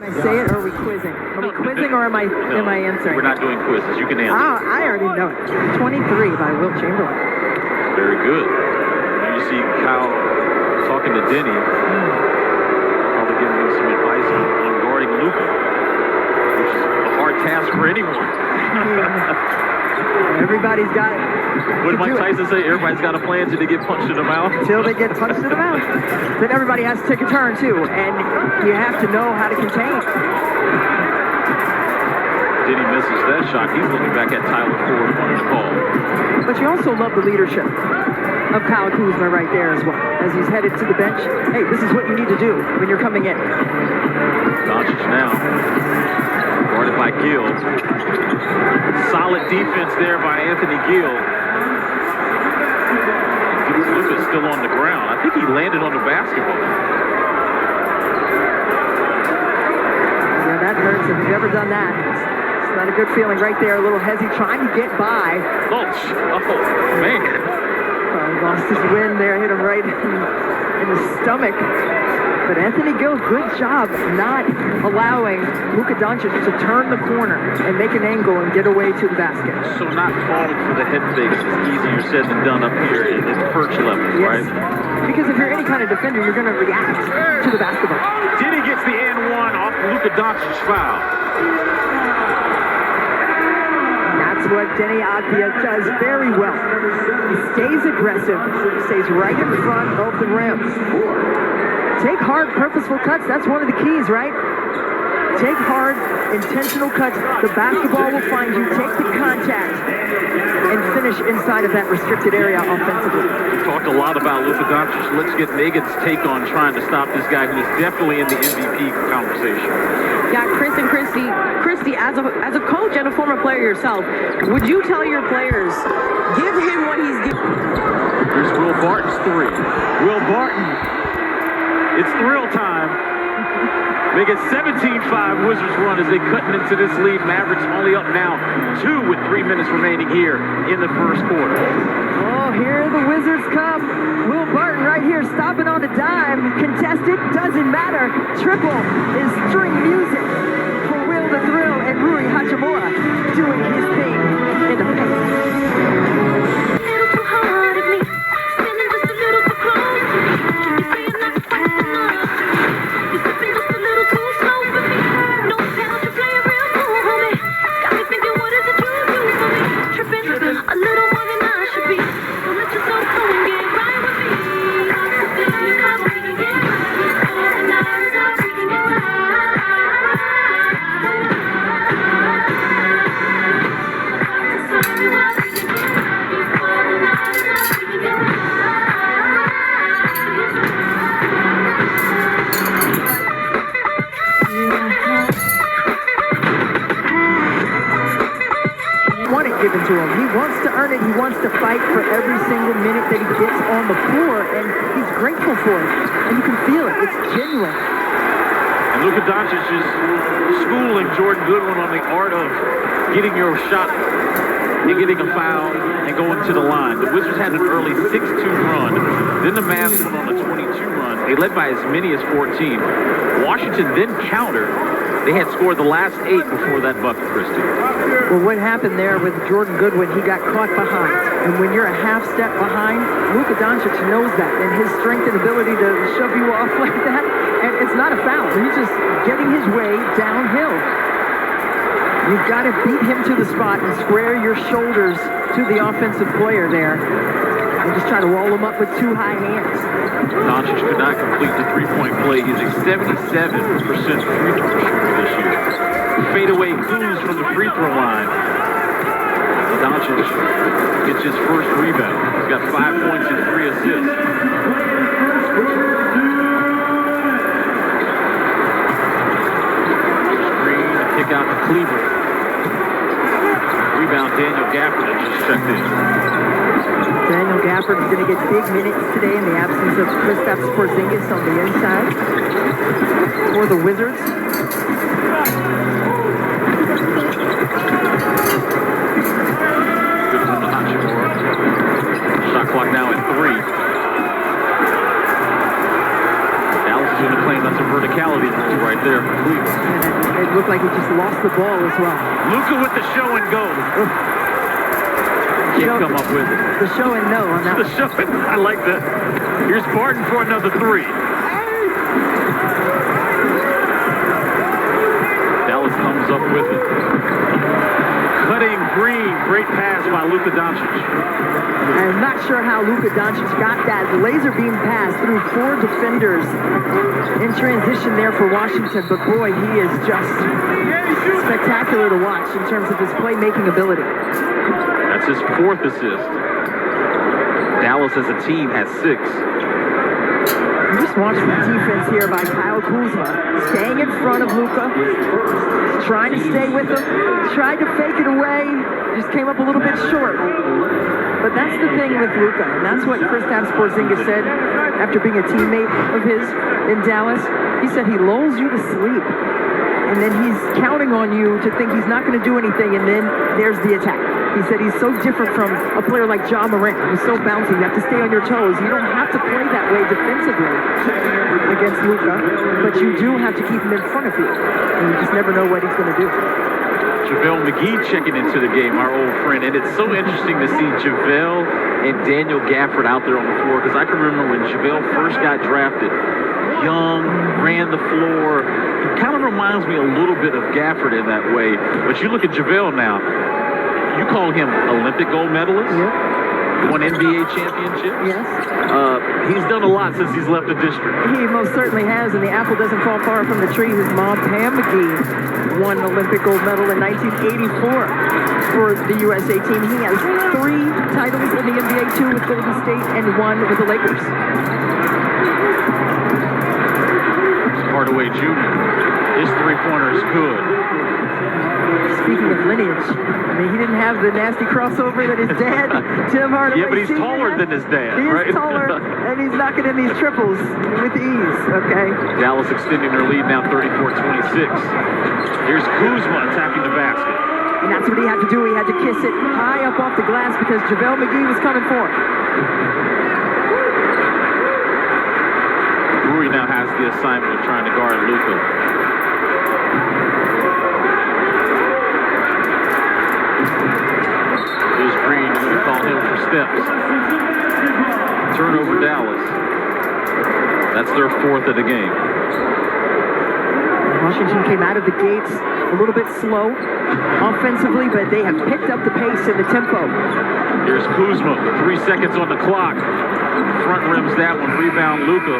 Can I say it, or are we quizzing? Are we quizzing, or am I answering? We're not doing quizzes. You can answer. Oh, I already know it. 23 by Will Chamberlain. Very good. You see Kyle talking to Denny. Probably giving him some advice on guarding Luka, which is a hard task for anyone. Everybody's got it. What did Mike Tyson say? Everybody's got a plan until they get punched in the mouth? Until they get punched in the mouth. Then everybody has to take a turn, too. And you have to know how to contain. Denny misses that shot. He's looking back at Tyler Ford on the call. But you also love the leadership of Kyle Kuzma right there as well. As he's headed to the bench. Hey, this is what you need to do when you're coming in. Doncic now. Guarded by Gill. Solid defense there by Anthony Gill. Luka's still on the ground. I think he landed on the basketball. Yeah, that hurts. If you've ever done that, it's not a good feeling right there. A little hezzy trying to get by. Oh, man. He lost his wind there. Hit him right in the stomach. But Anthony Gill, good job not allowing Luka Doncic to turn the corner and make an angle and get away to the basket. So not falling for the head fakes is easier said than done up here in perch level, yes. right? Because if you're any kind of defender, you're going to react to the basketball. Denny gets the and one off Luka Doncic's foul. That's what Denny Avdia does very well. He stays aggressive, stays right in front of the rim. Take hard, purposeful cuts. That's one of the keys, right? Take hard, intentional cuts. The basketball will find you. Take the contact and finish inside of that restricted area offensively. We talked a lot about Luka Doncic. Let's get Megan's take on trying to stop this guy who is definitely in the MVP conversation. Yeah, Chris and Christy, as a coach and a former player yourself, would you tell your players, give him what he's giving? Here's Will Barton's three. Will Barton. It's thrill time. They get 17-5 Wizards run as they cut into this lead. Mavericks only up now 2 with 3 minutes remaining here in the first quarter. Oh, here the Wizards come. Will Barton right here stopping on a dime. Contested, doesn't matter. Triple is string music for Will the Thrill and Rui Hachimura doing his thing in the paint. Given to him. He wants to earn it. He wants to fight for every single minute that he gets on the floor, and he's grateful for it. And you can feel it. It's genuine. And Luka Doncic is schooling Jordan Goodwin on the art of getting your shot and getting a foul and going to the line. The Wizards had an early 6-2 run. Then the Mavs went on a 22 run. They led by as many as 14. Washington then countered. They had scored the last 8 before that bucket, Christy. Well, what happened there with Jordan Goodwin, he got caught behind. And when you're a half step behind, Luka Doncic knows that. And his strength and ability to shove you off like that, and it's not a foul. He's just getting his way downhill. You've got to beat him to the spot and square your shoulders to the offensive player there. And just try to roll him up with 2 high hands. Doncic could not complete the three-point play. He's a 77% free throw shooter this year. Fadeaway Kuz from the free throw line. Doncic gets his first rebound. He's got 5 points and 3 assists. Screen, kick out to Cleveland. Rebound, Daniel Gafford just checked in. Daniel Gafford is going to get big minutes today in the absence of Kristaps Porzingis on the inside for the Wizards. Good on the Hachimura. Shot clock now at 3. Dallas is going to claim that's a verticality rule right there for Cleveland. And it looked like he just lost the ball as well. Luka with the show and go. Can't come up with it. The show and no on that The show and I like that. Here's Barton for another three. Dallas comes up with it. Cutting Green, great pass by Luka Doncic. I'm not sure how Luka Doncic got that laser beam pass through 4 defenders in transition there for Washington, but boy, he is just spectacular to watch in terms of his playmaking ability. That's his 4th assist. Dallas as a team has 6. Just watch the defense here by Kyle Kuzma, staying in front of Luka, trying to stay with him, tried to fake it away, just came up a little bit short. But that's the thing with Luka, and that's what Kristaps Porzingis said after being a teammate of his in Dallas. He said he lulls you to sleep, and then he's counting on you to think he's not going to do anything, and then there's the attack. He said he's so different from a player like Ja Morant, who's so bouncy. You have to stay on your toes. You don't have to play that way defensively against Luka, but you do have to keep him in front of you, and you just never know what he's going to do. JaVale McGee checking into the game, our old friend. And it's so interesting to see JaVale and Daniel Gafford out there on the floor, because I can remember when JaVale first got drafted, young, ran the floor. It kind of reminds me a little bit of Gafford in that way. But you look at JaVale now, you call him Olympic gold medalist, won NBA championship. Yes. He's done a lot since he's left the district. He most certainly has, and the apple doesn't fall far from the tree. His mom, Pam McGee, won an Olympic gold medal in 1984 for the USA team. He has 3 titles in the NBA, 2 with Golden State and 1 with the Lakers. Hardaway Jr., his three-pointer is good. Speaking of lineage, I mean, he didn't have the nasty crossover that his dad, Tim Hardaway Yeah, but he's Sr. taller had. than his dad, He right? is taller, and he's knocking in these triples with ease, okay? Dallas extending their lead now 34-26. Here's Kuzma attacking the basket. And that's what he had to do. He had to kiss it high up off the glass because JaVale McGee was coming for him. Rui now has the assignment of trying to guard Luka. Here's Green. We call him for steps. Turnover Dallas. That's their 4th of the game. Washington came out of the gates a little bit slow offensively, but they have picked up the pace and the tempo. Here's Kuzma. 3 seconds on the clock. Front rims that one. Rebound Luka.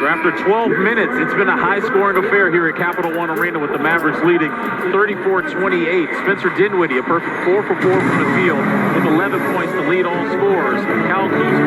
So after 12 minutes, it's been a high-scoring affair here at Capital One Arena with the Mavericks leading 34-28. Spencer Dinwiddie, a perfect 4 for 4 from the field with 11 points to lead all scorers. Kyle Kuzma